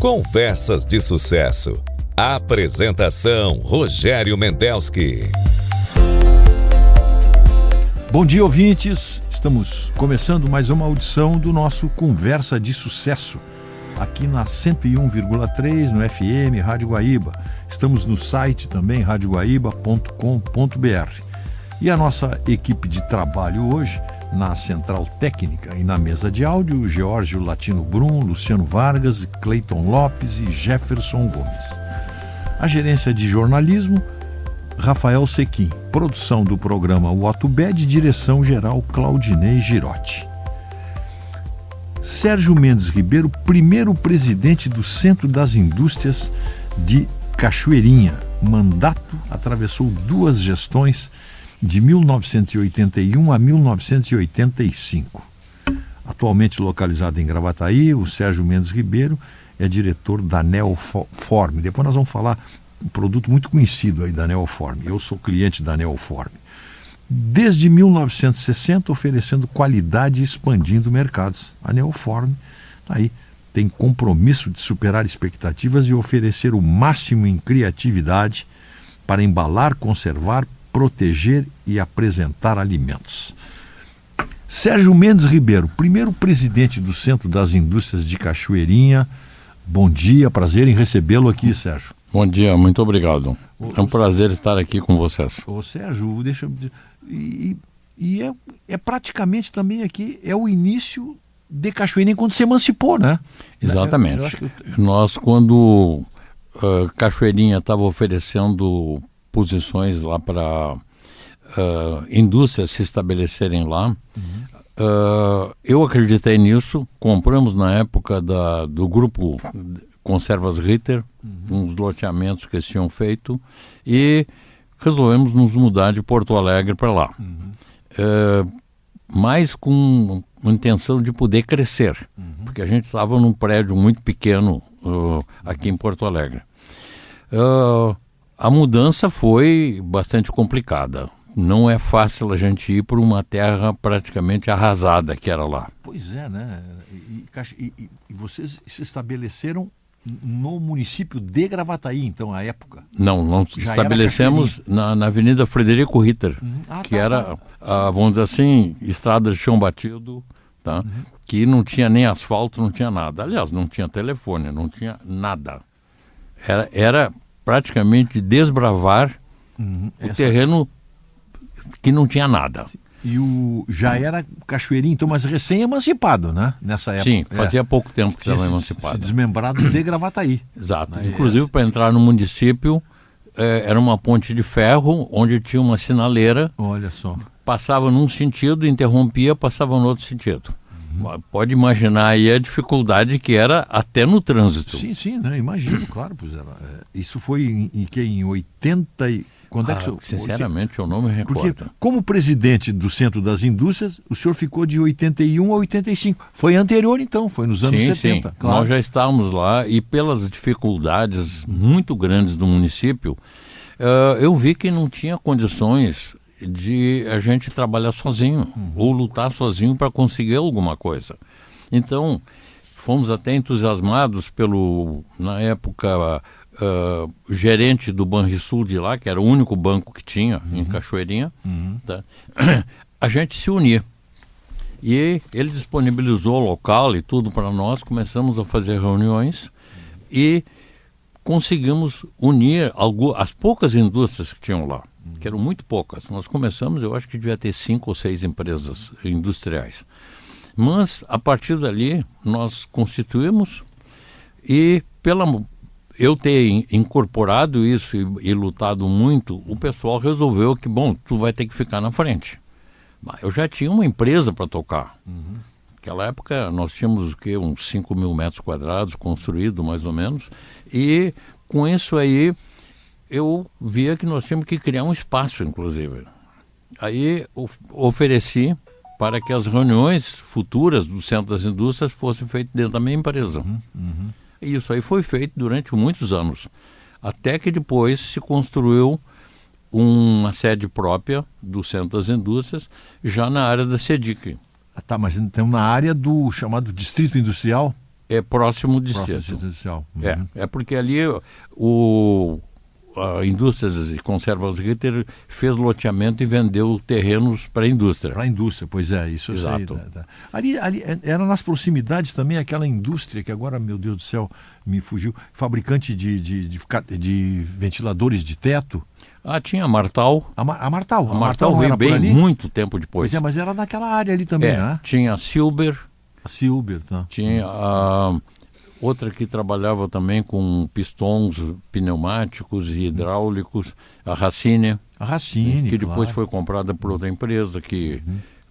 Conversas de Sucesso. Apresentação: Rogério Mendelski. Bom dia, ouvintes. Estamos começando mais uma audição do nosso Conversa de Sucesso, aqui na 101,3 no FM Rádio Guaíba. Estamos no site também, radioguaíba.com.br. E a nossa equipe de trabalho hoje, na Central Técnica e na mesa de áudio, Geórgio Latino Brum, Luciano Vargas, Cleiton Lopes e Jefferson Gomes. A gerência de jornalismo, Rafael Sequim. Produção do programa Watubed, direção-geral Claudinei Girotti. Sérgio Mendes Ribeiro, primeiro presidente do Centro das Indústrias de Cachoeirinha. Mandato atravessou duas gestões, de 1981 a 1985. Atualmente localizado em Gravataí, o Sérgio Mendes Ribeiro é diretor da Neoform. Depois nós vamos falar um produto muito conhecido aí da Neoform. Eu sou cliente da Neoform. Desde 1960, oferecendo qualidade e expandindo mercados. A Neoform aí tem compromisso de superar expectativas e oferecer o máximo em criatividade para embalar, conservar, proteger e apresentar alimentos. Sérgio Mendes Ribeiro, primeiro presidente do Centro das Indústrias de Cachoeirinha. Bom dia, prazer em recebê-lo aqui, Sérgio. Bom dia, muito obrigado. É um prazer estar aqui com vocês. Ô Sérgio, deixa eu... é praticamente também aqui, é o início de Cachoeirinha quando se emancipou, né? Exatamente. Nós, quando Cachoeirinha estava oferecendo posições lá para indústrias se estabelecerem lá, eu acreditei nisso. Compramos na época do grupo Conservas Ritter, uns loteamentos que eles tinham feito, e resolvemos nos mudar de Porto Alegre para lá, mas com a intenção de poder crescer, porque a gente estava num prédio muito pequeno aqui em Porto Alegre. A mudança foi bastante complicada. Não é fácil a gente ir por uma terra praticamente arrasada que era lá. Pois é, né? E vocês se estabeleceram no município de Gravataí, então, à época? Não estabelecemos na Avenida Frederico Ritter, que era, vamos dizer assim, estrada de chão batido, tá? Que não tinha nem asfalto, não tinha nada. Aliás, não tinha telefone, não tinha nada. Era praticamente desbravar o terreno que não tinha nada. E já era Cachoeirinha, então, mas recém-emancipado, né? Nessa época. Sim, fazia pouco tempo que estava emancipado. Se desmembrado de Gravataí. Exato. Inclusive, para entrar no município, era uma ponte de ferro, onde tinha uma sinaleira. Olha só. Passava num sentido, interrompia, passava no outro sentido. Pode imaginar aí a dificuldade que era até no trânsito. Sim, né? Imagino, claro. Pois era. Isso foi em 80 e... Quando é que sinceramente, eu não me recordo. Porque, como presidente do Centro das Indústrias, o senhor ficou de 81 a 85. Foi anterior, então, foi nos anos 70. Sim. Claro. Nós já estávamos lá e pelas dificuldades muito grandes do município, eu vi que não tinha condições de a gente trabalhar sozinho ou lutar sozinho para conseguir alguma coisa. Então, fomos até entusiasmados na época, gerente do Banrisul de lá, que era o único banco que tinha em Cachoeirinha, tá? A gente se unir. E ele disponibilizou o local e tudo para nós, começamos a fazer reuniões e conseguimos unir as poucas indústrias que tinham lá, que eram muito poucas. Nós começamos, eu acho que devia ter 5 ou 6 empresas industriais. Mas, a partir dali, nós constituímos e, eu ter incorporado isso e lutado muito, o pessoal resolveu que, tu vai ter que ficar na frente. Mas eu já tinha uma empresa para tocar. Naquela época, nós tínhamos uns 5 mil metros quadrados construído, mais ou menos, e com isso aí, eu via que nós tínhamos que criar um espaço, inclusive. Aí, ofereci para que as reuniões futuras do Centro das Indústrias fossem feitas dentro da minha empresa. E isso aí foi feito durante muitos anos, até que depois se construiu uma sede própria do Centro das Indústrias, já na área da SEDIC. Mas então na área do chamado Distrito Industrial? É próximo de Próximo Seattle. residencial. É porque ali a indústria de conservas Ritter fez loteamento e vendeu terrenos para a indústria. Para a indústria, pois é, isso eu sei. Exato. Ali era nas proximidades também aquela indústria que agora, meu Deus do céu, me fugiu, fabricante de ventiladores de teto. Tinha a Martal. A Martal. A Martal não veio era por bem ali? muito tempo depois. Pois é, mas era naquela área ali também, né? Tinha a Silber, A Silber, tá? tinha a outra que trabalhava também com pistões pneumáticos e hidráulicos, a Racine, A Racine, que depois claro. foi comprada por outra empresa que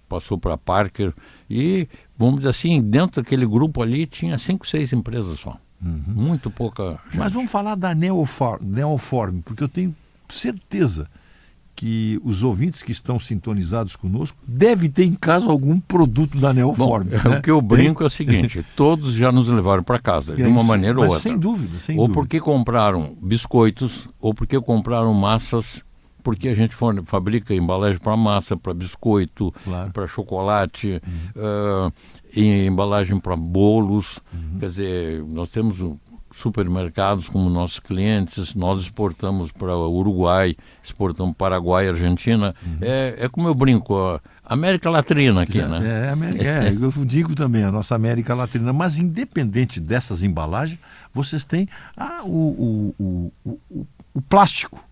passou para a Parker. E, vamos dizer assim, dentro daquele grupo ali tinha 5, 6 empresas só. Muito pouca gente. Mas vamos falar da Neoform, porque eu tenho certeza que os ouvintes que estão sintonizados conosco devem ter em casa algum produto da Bom, Neoform. Né? o que eu brinco é o seguinte, todos já nos levaram para casa, de É uma isso, maneira ou mas outra. sem dúvida, sem Ou dúvida. porque compraram biscoitos, ou porque compraram massas, porque a gente fabrica embalagem para massa, para biscoito, Claro. para chocolate, e embalagem para bolos. Quer dizer, nós temos supermercados como nossos clientes, nós exportamos para o Uruguai, exportamos para Paraguai, Argentina. É como eu brinco, a América Latina aqui, né? Eu digo também, a nossa América Latina. Mas independente dessas embalagens, vocês têm o plástico.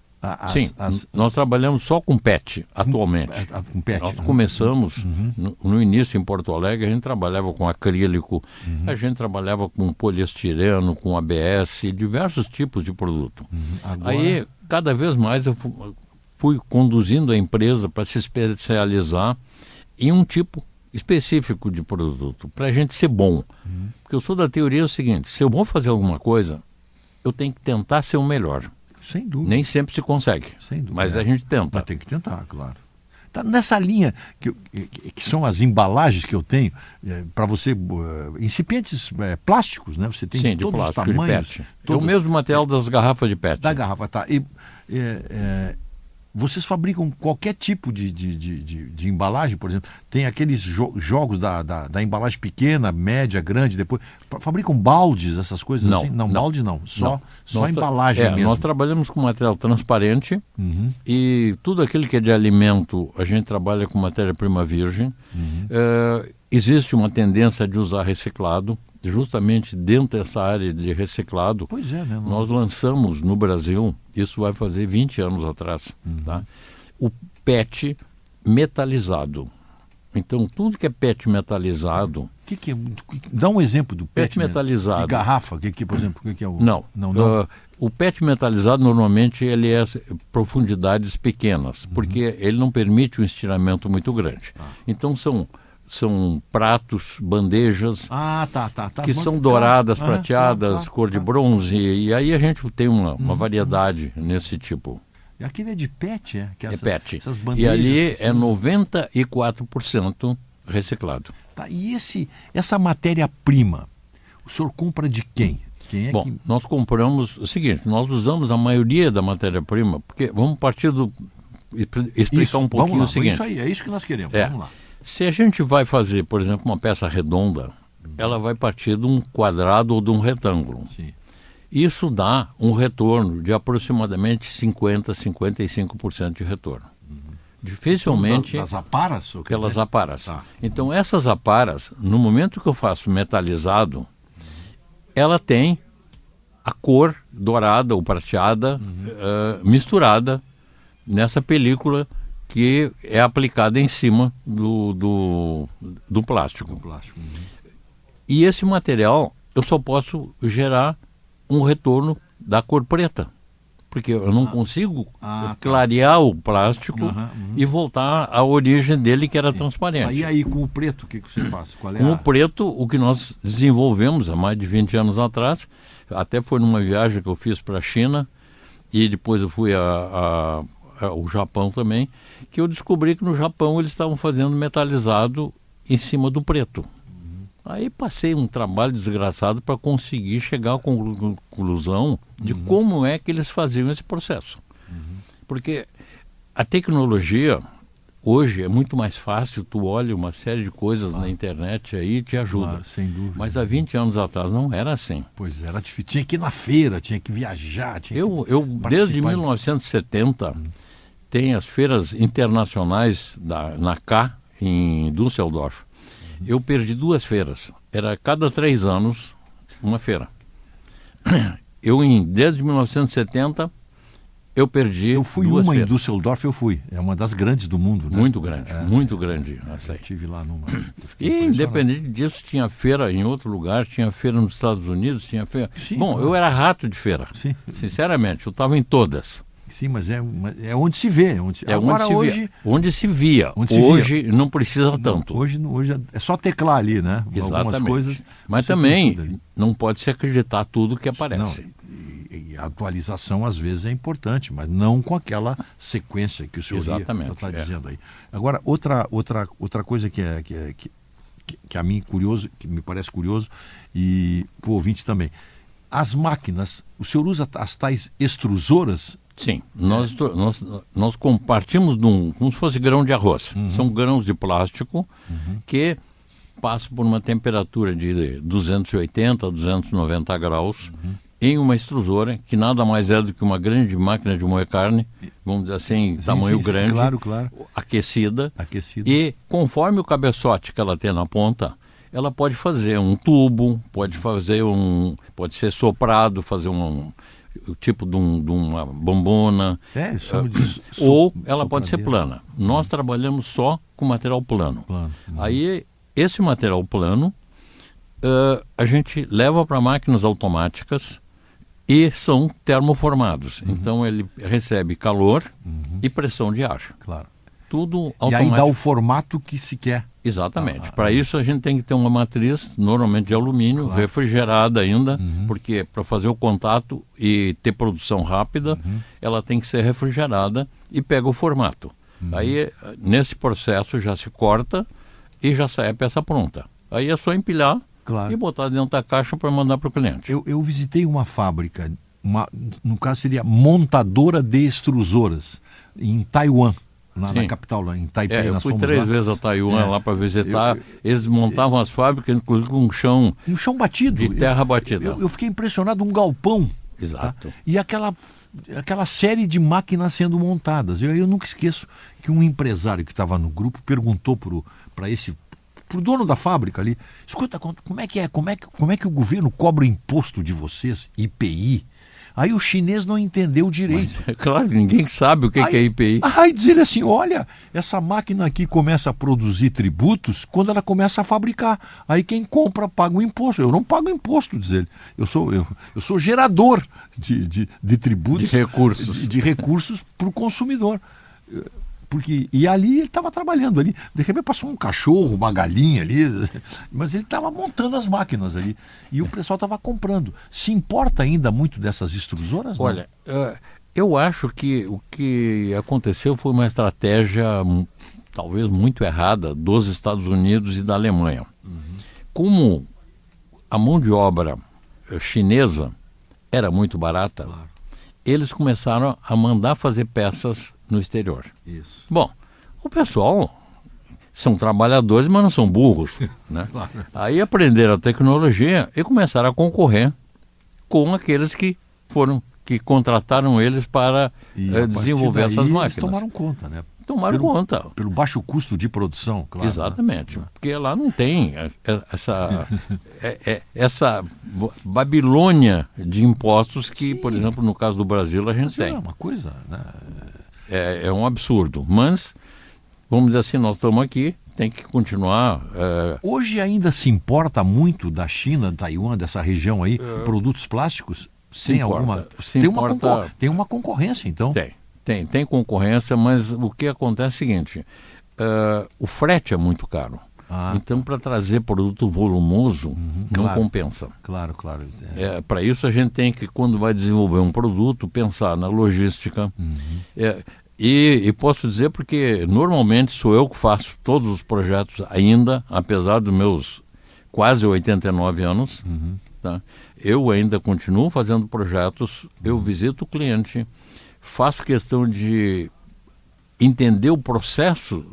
Sim, nós trabalhamos só com PET atualmente. Com PET. Nós começamos, no início em Porto Alegre, a gente trabalhava com acrílico, a gente trabalhava com poliestireno, com ABS, diversos tipos de produto. Agora... Aí, cada vez mais, eu fui conduzindo a empresa para se especializar em um tipo específico de produto, para a gente ser bom. Porque eu sou da teoria o seguinte, se eu vou fazer alguma coisa, eu tenho que tentar ser o melhor. Sem dúvida. Nem sempre se consegue, Sem dúvida. mas a gente tenta. Mas tem que tentar, claro. Tá nessa linha que são as embalagens que eu tenho para você, incipientes plásticos, né? Você tem Sim, de todos plástico, os tamanhos. de PET. É o mesmo material das garrafas de PET. Da garrafa, tá. E vocês fabricam qualquer tipo de embalagem, por exemplo. Tem aqueles jogos da embalagem pequena, média, grande, depois. Fabricam baldes, essas coisas Não, assim? Não, não. balde não. Só Nós embalagem mesmo. Nós trabalhamos com material transparente e tudo aquilo que é de alimento, a gente trabalha com matéria-prima virgem. Existe uma tendência de usar reciclado. Justamente dentro dessa área de reciclado, Pois é, né? nós lançamos no Brasil, isso vai fazer 20 anos atrás, tá? O PET metalizado. Então, tudo que é PET metalizado... Que é? Dá um exemplo do PET metalizado. De garrafa, por exemplo, o que é o... Não. Não. O PET metalizado, normalmente, ele é profundidades pequenas, porque ele não permite um estiramento muito grande. Então, são pratos, bandejas, que são douradas, prateadas, cor de bronze, e aí a gente tem uma variedade nesse tipo. E aquele é de PET, que É PET. Essas E bandejas ali que é são- 94% reciclado. Tá, e essa matéria-prima, o senhor compra de quem? Quem é Bom, que... nós compramos o seguinte, nós usamos a maioria da matéria-prima, porque vamos partir do... explicar um pouquinho vamos lá, o seguinte. Isso aí, é isso que nós queremos. É. Vamos lá. Se a gente vai fazer, por exemplo, uma peça redonda, ela vai partir de um quadrado ou de um retângulo. Sim. Isso dá um retorno de aproximadamente 50%, 55% de retorno. Dificilmente Das aparas? ou quer aquelas dizer? aparas. Tá. Então essas aparas, no momento que eu faço metalizado, ela tem a cor dourada ou prateada misturada nessa película que é aplicada em cima do plástico. O plástico. E esse material eu só posso gerar um retorno da cor preta, porque eu não consigo clarear o plástico e voltar à origem dele, que era transparente. E aí, com o preto, o que você faz? Qual é Com o preto, o que nós desenvolvemos há mais de 20 anos atrás, até foi numa viagem que eu fiz para a China, e depois eu fui ao Japão também, que eu descobri que no Japão eles estavam fazendo metalizado em cima do preto. Aí passei um trabalho desgraçado para conseguir chegar à conclusão de como é que eles faziam esse processo. Porque a tecnologia, Hoje é muito mais fácil, tu olha uma série de coisas na internet aí e te ajuda. Claro, sem dúvida. Mas há 20 anos atrás não era assim. Pois era difícil. Tinha que ir na feira, tinha que viajar. Eu desde 1970, tem as feiras internacionais na K, em Düsseldorf. Eu perdi 2 feiras. Era cada 3 anos uma feira. Desde 1970, eu perdi Eu fui 2 uma feiras. em Düsseldorf, eu fui. É uma das grandes do mundo, né? Muito grande, muito grande. Essa Eu aí. estive lá numa. Eu fiquei E impressionado. independente disso, tinha feira em outro lugar, tinha feira nos Estados Unidos, tinha feira... Sim, Bom, claro. eu era rato de feira. Sim. Sinceramente, eu estava em todas. Sim, mas é onde se vê. Agora hoje. Onde se via. Onde se Hoje não precisa tanto. Hoje é só teclar ali, né? Algumas Exatamente. coisas. Mas você tem também tudo ali. não pode se acreditar tudo que Não, aparece. e a atualização às vezes é importante, mas não com aquela sequência que o senhor Exatamente, está é. dizendo aí. Agora, outra coisa que a mim curioso, que me parece curioso, e para o ouvinte também. As máquinas, o senhor usa as tais extrusoras? Sim, nós compartimos como se fosse grão de arroz. São grãos de plástico que passam por uma temperatura de 280 a 290 graus em uma extrusora, que nada mais é do que uma grande máquina de moer carne, vamos dizer assim, tamanho sim, grande, claro, claro. aquecida. Aquecida. E conforme o cabeçote que ela tem na ponta, ela pode fazer um tubo, pode ser soprado, fazer o tipo de uma bombona, Eles chamam de ou ela pode ser sopradeira. plana. Nós trabalhamos só com material plano. Plano. Aí, esse material plano, a gente leva para máquinas automáticas e são termoformados. Então, ele recebe calor e pressão de ar. Claro. Tudo E automático. aí dá o formato que se quer. Exatamente. Para isso a gente tem que ter uma matriz, normalmente de alumínio, refrigerada ainda, porque para fazer o contato e ter produção rápida, ela tem que ser refrigerada e pega o formato. Aí, nesse processo, já se corta e já sai a peça pronta. Aí é só empilhar Claro. e botar dentro da caixa para mandar para o cliente. Eu visitei uma fábrica, no caso seria montadora de extrusoras, em Taiwan, na Sim. capital, lá em Taipei. Eu nós fui fomos 3 lá. vezes a Taiwan lá para visitar. Eles montavam as fábricas, inclusive com um chão Um chão batido. de terra batida. Eu fiquei impressionado, um galpão. Exato. Tá? E aquela série de máquinas sendo montadas. Eu nunca esqueço que um empresário que estava no grupo perguntou para pro dono da fábrica ali: escuta, como é que o governo cobra o imposto de vocês, IPI? Aí o chinês não entendeu direito. É claro, ninguém sabe o que é IPI. Aí diz ele assim: olha, essa máquina aqui começa a produzir tributos quando ela começa a fabricar. Aí quem compra paga o imposto. Eu não pago imposto, diz ele. Eu sou gerador de tributos, De recursos. para o consumidor. E ali ele estava trabalhando ali. De repente passou um cachorro, uma galinha ali, mas ele estava montando as máquinas ali. E o pessoal estava comprando. Se importa ainda muito dessas extrusoras? Não? Olha, eu acho que o que aconteceu foi uma estratégia talvez muito errada dos Estados Unidos e da Alemanha. Como a mão de obra chinesa era muito barata, eles começaram a mandar fazer peças no exterior. Isso. Bom, o pessoal são trabalhadores, mas não são burros, né? Claro. Aí aprenderam a tecnologia e começaram a concorrer com aqueles que contrataram eles para E a partir desenvolver daí, essas eles máquinas. tomaram conta, né? Tomaram conta. Pelo baixo custo de produção, claro. Exatamente, porque lá não tem essa Babilônia de impostos que, por exemplo, no caso do Brasil a gente Isso é tem. uma coisa, né? É um absurdo, mas, vamos dizer assim, nós estamos aqui, tem que continuar. Hoje ainda se importa muito da China, Taiwan, dessa região aí, produtos plásticos? Se importa. Tem uma concorrência, então? Tem concorrência, mas o que acontece é o seguinte, o frete é muito caro. Então, para trazer produto volumoso, não compensa. Claro. Para isso, a gente tem que, quando vai desenvolver um produto, pensar na logística. E posso dizer porque, normalmente, sou eu que faço todos os projetos ainda, apesar dos meus quase 89 anos. Tá? Eu ainda continuo fazendo projetos, eu visito o cliente, faço questão de entender o processo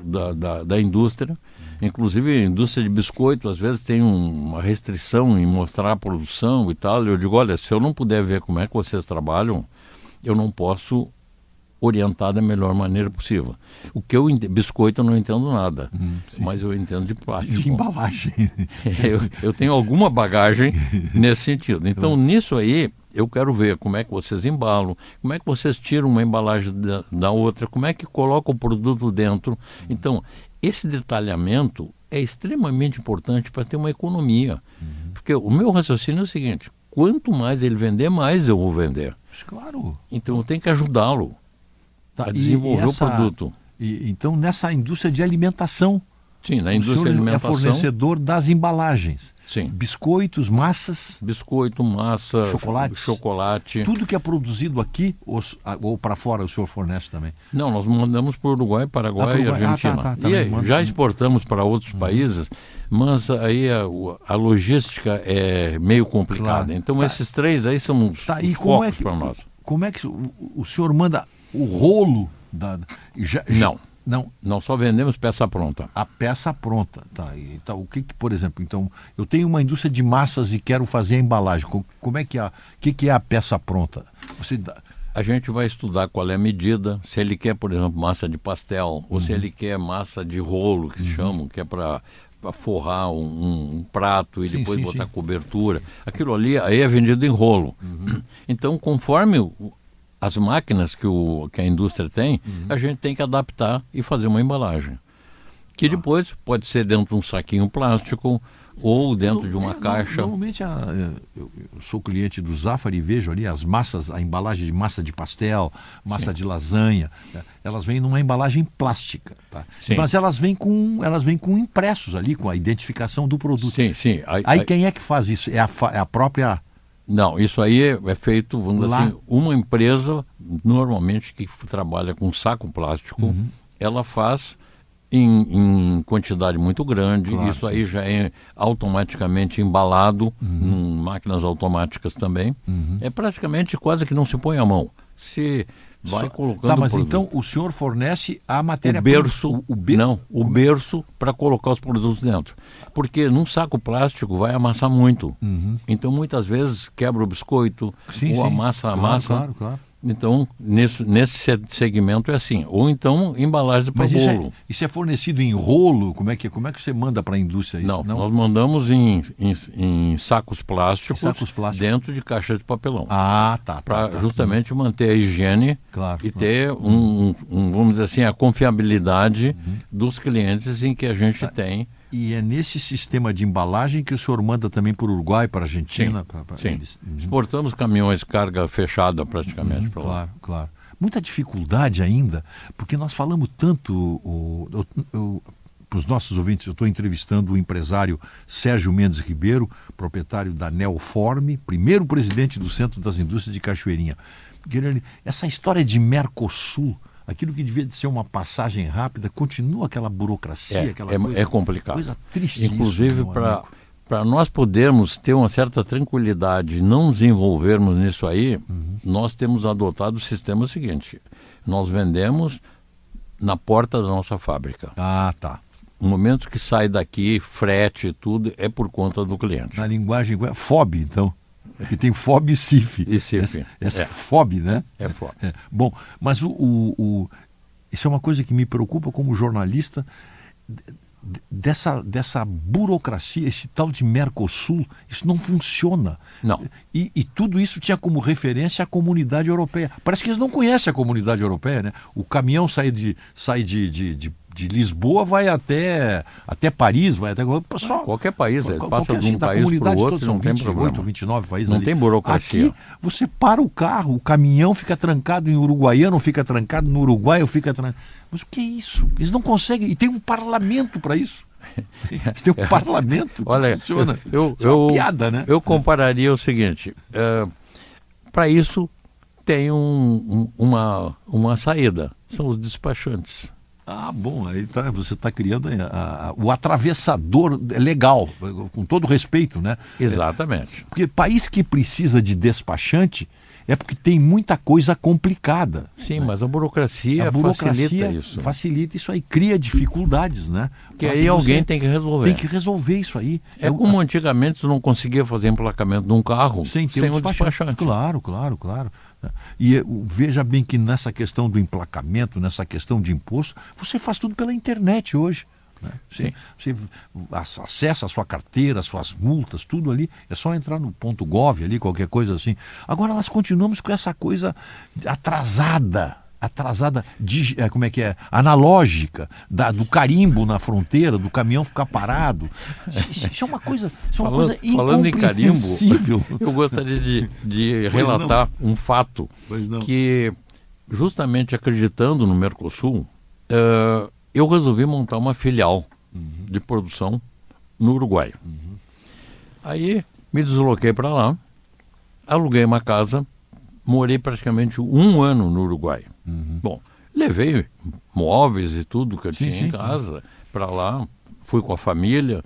da indústria. Inclusive a indústria de biscoito às vezes tem uma restrição em mostrar a produção e tal. Eu digo, olha, se eu não puder ver como é que vocês trabalham, eu não posso orientar da melhor maneira possível. O que biscoito eu não entendo nada, mas eu entendo de plástico. De embalagem. Eu tenho alguma bagagem nesse sentido. Então, nisso aí, eu quero ver como é que vocês embalam, como é que vocês tiram uma embalagem da outra, como é que colocam o produto dentro. Então, esse detalhamento é extremamente importante para ter uma economia. Porque o meu raciocínio é o seguinte, quanto mais ele vender, mais eu vou vender. Claro. Então, eu tenho que ajudá-lo a desenvolver o produto. Então, nessa indústria de alimentação, sim, na indústria de alimentação, é fornecedor das embalagens. Sim. Biscoitos, massas. Biscoito, massa, chocolates. Chocolate. Tudo que é produzido aqui ou para fora o senhor fornece também? Não, nós mandamos para o Uruguai, Paraguai e Argentina. E já exportamos para outros países, mas aí a logística é meio complicada. Claro. Então esses três aí são os focos para nós. Como é que o senhor manda o rolo Não, só vendemos peça pronta. A peça pronta, tá? Então, o que, por exemplo, então eu tenho uma indústria de massas e quero fazer a embalagem. Como é que que é a peça pronta? A gente vai estudar qual é a medida, se ele quer, por exemplo, massa de pastel, ou se ele quer massa de rolo, que chamam, que é para forrar um prato e depois botar cobertura. Aquilo ali aí é vendido em rolo. Então, conforme as máquinas que a indústria tem, a gente tem que adaptar e fazer uma embalagem. Que depois pode ser dentro de um saquinho plástico ou dentro de uma caixa. Normalmente eu sou cliente do Zafari e vejo ali as massas, a embalagem de massa de pastel, massa de lasanha, né? Elas vêm numa embalagem plástica, tá? Mas elas vêm com impressos ali, com a identificação do produto. Sim. Aí quem é que faz isso? É a própria... Não, isso aí é feito, vamos dizer assim, uma empresa, normalmente, que trabalha com saco plástico, ela faz em quantidade muito grande, isso aí já é automaticamente embalado, em máquinas automáticas também. É praticamente quase que não se põe a mão. Se vai colocando Tá, mas produto. então o senhor fornece a matéria... O berço para colocar os produtos dentro. Porque num saco plástico vai amassar muito. Então muitas vezes quebra o biscoito, ou amassa a massa. Claro. Então, nesse segmento é assim. Ou então embalagens para bolo. Isso é fornecido em rolo? Como é que você manda para a indústria isso? Não, nós mandamos em sacos plásticos, dentro de caixas de papelão. Para justamente manter a higiene e ter vamos dizer assim, a confiabilidade dos clientes em que a gente tem. E é nesse sistema de embalagem que o senhor manda também para o Uruguai, para a Argentina? Sim. Exportamos caminhões, carga fechada praticamente para lá. Claro. Muita dificuldade ainda, porque nós falamos tanto, para os nossos ouvintes, eu estou entrevistando o empresário Sérgio Mendes Ribeiro, proprietário da Neoforme, primeiro presidente do Centro das Indústrias de Cachoeirinha. Essa história de Mercosul, aquilo que devia ser uma passagem rápida, continua aquela burocracia, aquela coisa... É complicado. Coisa triste. Inclusive, para nós podermos ter uma certa tranquilidade e não nos envolvermos nisso aí, nós temos adotado o sistema seguinte: nós vendemos na porta da nossa fábrica. No momento que sai daqui, frete e tudo, é por conta do cliente. Na linguagem... FOB, então. Que tem FOB e CIF. Essa é FOB, né? É FOB. Bom, mas isso é uma coisa que me preocupa como jornalista, dessa burocracia, esse tal de Mercosul, isso não funciona. Não. E tudo isso tinha como referência a comunidade europeia. Parece que eles não conhecem a comunidade europeia, né? O caminhão sai de Lisboa, vai até Paris, vai até... Pessoal, qualquer país, passa de um país para o outro, não tem problema. 28, 29 países não ali. Tem burocracia. Aqui, você para o carro, o caminhão fica trancado em Uruguaiano, fica trancado no Uruguai, fica trancado... Mas o que é isso? Eles não conseguem, e tem um parlamento para isso. Eles têm um parlamento que funciona. Isso é uma piada, né? Eu compararia o seguinte, para isso tem uma saída, são os despachantes. Bom, aí você está criando o atravessador legal, com todo respeito, né? Exatamente. Porque país que precisa de despachante é porque tem muita coisa complicada. Sim, mas a burocracia facilita isso. Facilita isso aí, cria dificuldades, né? Que aí alguém tem que resolver. Tem que resolver isso aí. Como antigamente tu não conseguia fazer emplacamento de um carro sem ter um despachante. Claro. E veja bem que nessa questão do emplacamento, nessa questão de imposto, você faz tudo pela internet hoje. Né? Você acessa a sua carteira, suas multas, tudo ali. É só entrar no .gov ali, qualquer coisa assim. Agora nós continuamos com essa coisa atrasada, como é que é? Analógica, do carimbo na fronteira, do caminhão ficar parado. Isso é uma coisa, falando em carimbo, eu gostaria de relatar um fato que, justamente acreditando no Mercosul, eu resolvi montar uma filial de produção no Uruguai. Aí me desloquei para lá, aluguei uma casa, morei praticamente 1 ano no Uruguai. Bom, levei móveis e tudo que eu tinha em casa para lá, fui com a família.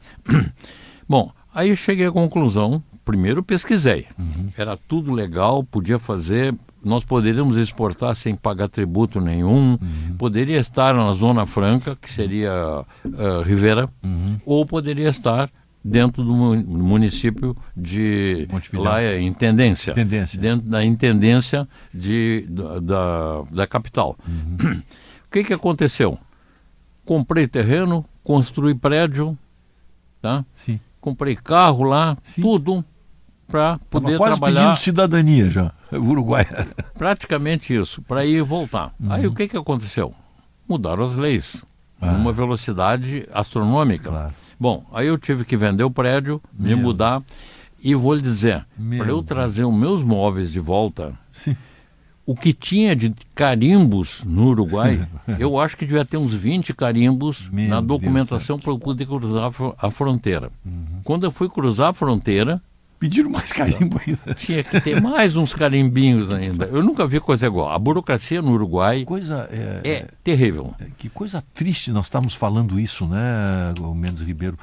Bom, aí cheguei à conclusão, primeiro pesquisei, era tudo legal, podia fazer, nós poderíamos exportar sem pagar tributo nenhum, poderia estar na Zona Franca, que seria Rivera, ou poderia estar dentro do município de lá é Intendência, dentro da Intendência da capital. O que aconteceu? Comprei terreno, construí prédio, tá? Sim. Comprei carro lá, tudo para poder quase trabalhar. Pedindo cidadania já, Uruguai. Praticamente isso, para ir e voltar. Aí o que aconteceu? Mudaram as leis, numa velocidade astronômica. Claro. Bom, aí eu tive que vender o prédio, me mudar, e vou lhe dizer, para eu trazer os meus móveis de volta, o que tinha de carimbos no Uruguai, eu acho que devia ter uns 20 carimbos na documentação para eu poder cruzar a fronteira. Quando eu fui cruzar a fronteira, pediram mais carimbo ainda. Tinha que ter mais uns carimbinhos ainda. Eu nunca vi coisa igual. A burocracia no Uruguai é terrível. Que coisa triste nós estamos falando isso, né, Mendes Ribeiro,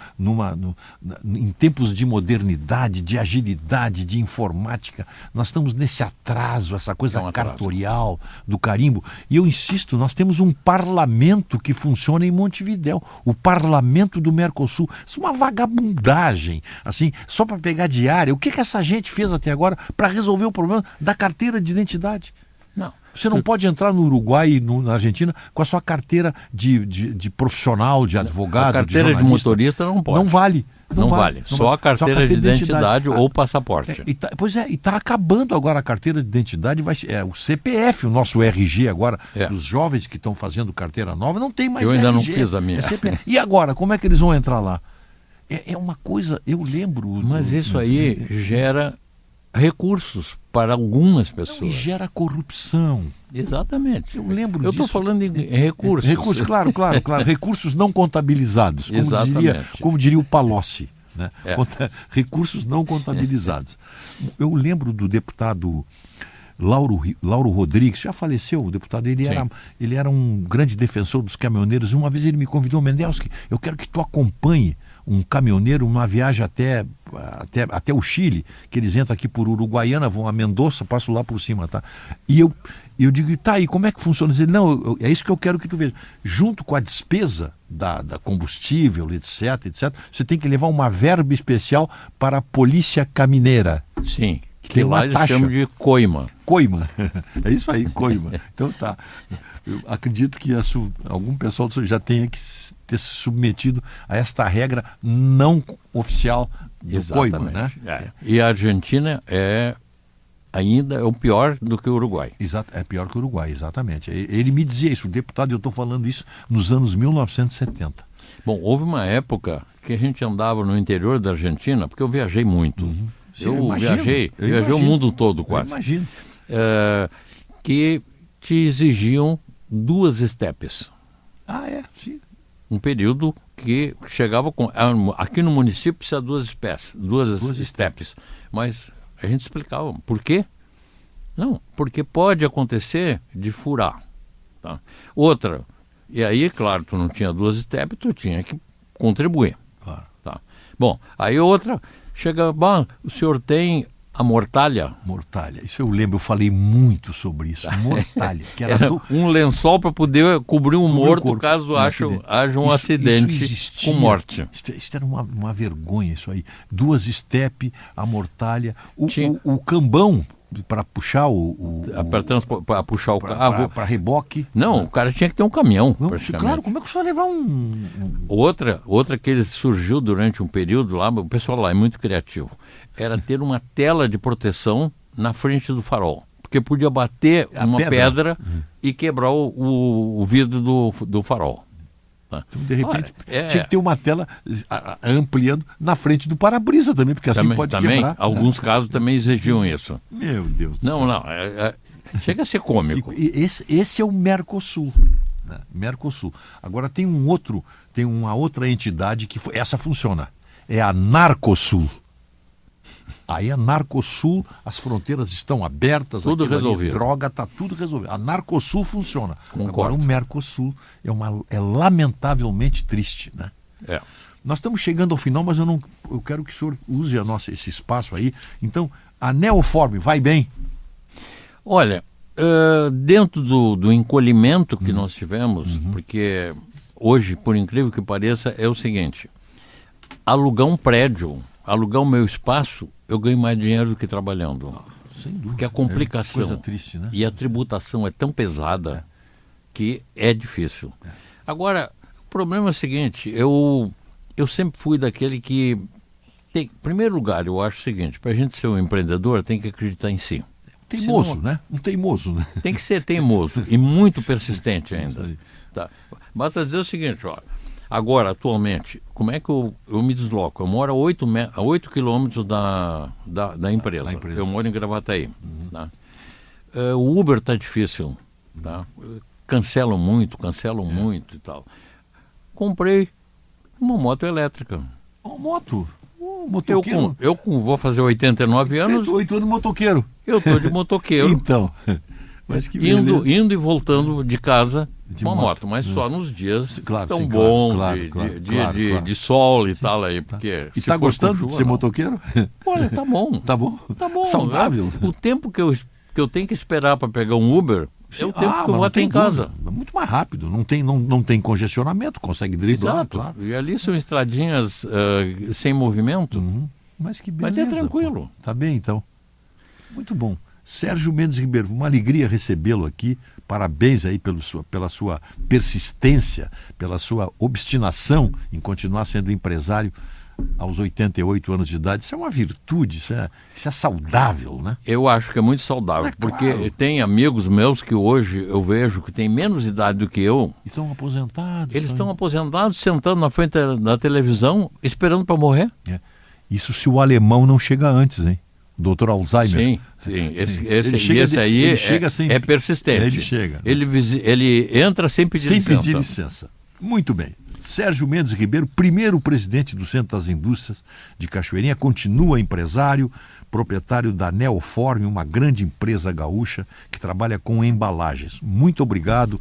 em tempos de modernidade, de agilidade, de informática, nós estamos nesse atraso, essa coisa cartorial do carimbo. E eu insisto, nós temos um parlamento que funciona em Montevidéu, o parlamento do Mercosul. Isso é uma vagabundagem, assim, só para pegar diária. O que essa gente fez até agora para resolver o problema da carteira de identidade? Não. Você não pode entrar no Uruguai e na Argentina com a sua carteira de profissional, de advogado, a carteira de motorista não pode. Não vale. Não vale. Só a carteira de identidade ou passaporte. E está acabando agora a carteira de identidade. O CPF, o nosso RG agora, os jovens que estão fazendo carteira nova, não tem mais RG. Eu ainda não fiz a minha. E agora, como é que eles vão entrar lá? É uma coisa, eu lembro... Mas isso aí gera recursos para algumas pessoas. Não, e gera corrupção. Exatamente. Eu lembro disso. Eu estou falando em recursos. Recursos, claro. Recursos não contabilizados, como diria o Palocci. Né? Recursos não contabilizados. Eu lembro do deputado Lauro Rodrigues, já faleceu o deputado, ele era um grande defensor dos caminhoneiros. Uma vez ele me convidou, Mendelski, eu quero que tu acompanhe um caminhoneiro numa viagem até o Chile, que eles entram aqui por Uruguaiana, vão a Mendoza, passam lá por cima, tá? E eu digo, tá, e como é que funciona? Ele, não, é isso que eu quero que tu veja. Junto com a despesa da combustível, etc, você tem que levar uma verba especial para a polícia camineira. Sim. Tem lá eles chamam de coima. Coima, é isso aí, coima. Então tá, eu acredito que algum pessoal já tenha que ter se submetido a esta regra não oficial do coima, né? E a Argentina ainda é o pior do que o Uruguai. Exato, é pior que o Uruguai, exatamente. Ele me dizia isso, o deputado, eu estou falando isso nos anos 1970. Bom, houve uma época que a gente andava no interior da Argentina, porque eu viajei muito. Eu viajei o mundo todo quase. Eu imagino. Que te exigiam 2 estepes. Sim. Um período que chegava com... Aqui no município precisa 2 estepes. Mas a gente explicava. Por quê? Não, porque pode acontecer de furar. Tá? Outra, e aí, claro, tu não tinha 2 estepes, tu tinha que contribuir. Claro. Tá? Bom, aí outra... Chega, o senhor tem A mortalha? Mortalha. Isso eu lembro, eu falei muito sobre isso. Mortalha. Que era um lençol para poder cobrir um morto caso haja um acidente existia, com morte. Isso era uma vergonha, isso aí. 2 step, a mortalha, o cambão para puxar para puxar o carro. Para reboque. Não, o cara tinha que ter um caminhão. Claro, como é que você vai levar Outra que surgiu durante um período lá, o pessoal lá é muito criativo, era ter uma tela de proteção na frente do farol. Porque podia bater uma pedra e quebrar o vidro do farol. Então, de repente, tinha que ter uma tela ampliando na frente do para-brisa também, porque assim pode quebrar. Alguns casos também exigiam isso. Meu Deus do céu. Não, chega a ser cômico. Esse é o Mercosul. Né? Mercosul. Agora tem uma outra entidade que essa funciona. É a Narcosul. Aí a Narcosul, as fronteiras estão abertas, tudo resolvido. Droga, está tudo resolvido. A Narcosul funciona. Concordo. Agora o Mercosul é lamentavelmente triste, né? Nós estamos chegando ao final, mas eu quero que o senhor use esse espaço aí. Então, a Neoform vai bem? Olha, dentro do encolhimento que nós tivemos, porque hoje, por incrível que pareça, é o seguinte: alugar um prédio, alugar o meu espaço, eu ganho mais dinheiro do que trabalhando. Sem dúvida. Porque a complicação coisa triste, né? E a tributação é tão pesada que é difícil. Agora, o problema é o seguinte, eu sempre fui daquele que em primeiro lugar, eu acho o seguinte: para a gente ser um empreendedor, tem que acreditar em si. Teimoso, né? Um teimoso, né? Tem que ser teimoso e muito persistente ainda. Tá. Basta dizer o seguinte, ó. Agora, atualmente, como é que eu me desloco? Eu moro a 8 quilômetros da empresa. Eu moro em Gravataí. Tá? O Uber está difícil. Tá? Cancelam muito e tal. Comprei uma moto elétrica. Uma moto? Motoqueiro? Eu vou fazer 89 anos. 8 anos motoqueiro. Eu estou de motoqueiro. Então, mas que indo e voltando de casa de uma moto, mas só nos dias tão bons de sol e tal aí. Porque e está gostando de ser motoqueiro? Olha, tá bom. Tá bom? Tá bom. Saudável? O tempo que eu tenho que esperar para pegar um Uber é o tempo que eu vou até em casa. É muito mais rápido, não tem congestionamento, consegue driblar. Exato. Claro. E ali são estradinhas sem movimento, mas que beleza. Mas é tranquilo. Pô. Tá bem, então. Muito bom. Sérgio Mendes Ribeiro, uma alegria recebê-lo aqui. Parabéns aí pela sua persistência, pela sua obstinação em continuar sendo empresário aos 88 anos de idade. Isso é uma virtude, isso é saudável, né? Eu acho que é muito saudável, porque tem amigos meus que hoje eu vejo que têm menos idade do que eu. Estão aposentados. Eles estão aposentados, sentando na frente da televisão, esperando para morrer. Isso se o alemão não chega antes, hein? Dr. Alzheimer. Sim. Esse aí é persistente. Ele chega. Ele entra sem pedir licença. Sem pedir licença. Muito bem. Sérgio Mendes Ribeiro, primeiro presidente do Centro das Indústrias de Cachoeirinha, continua empresário, proprietário da Neoform, uma grande empresa gaúcha que trabalha com embalagens. Muito obrigado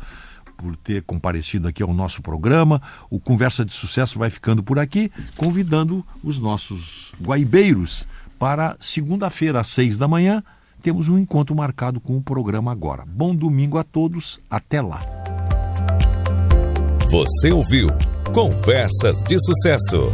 por ter comparecido aqui ao nosso programa. O Conversa de Sucesso vai ficando por aqui, convidando os nossos guaibeiros para segunda-feira, às 6 da manhã, temos um encontro marcado com o programa Agora. Bom domingo a todos, até lá. Você ouviu Conversas de Sucesso.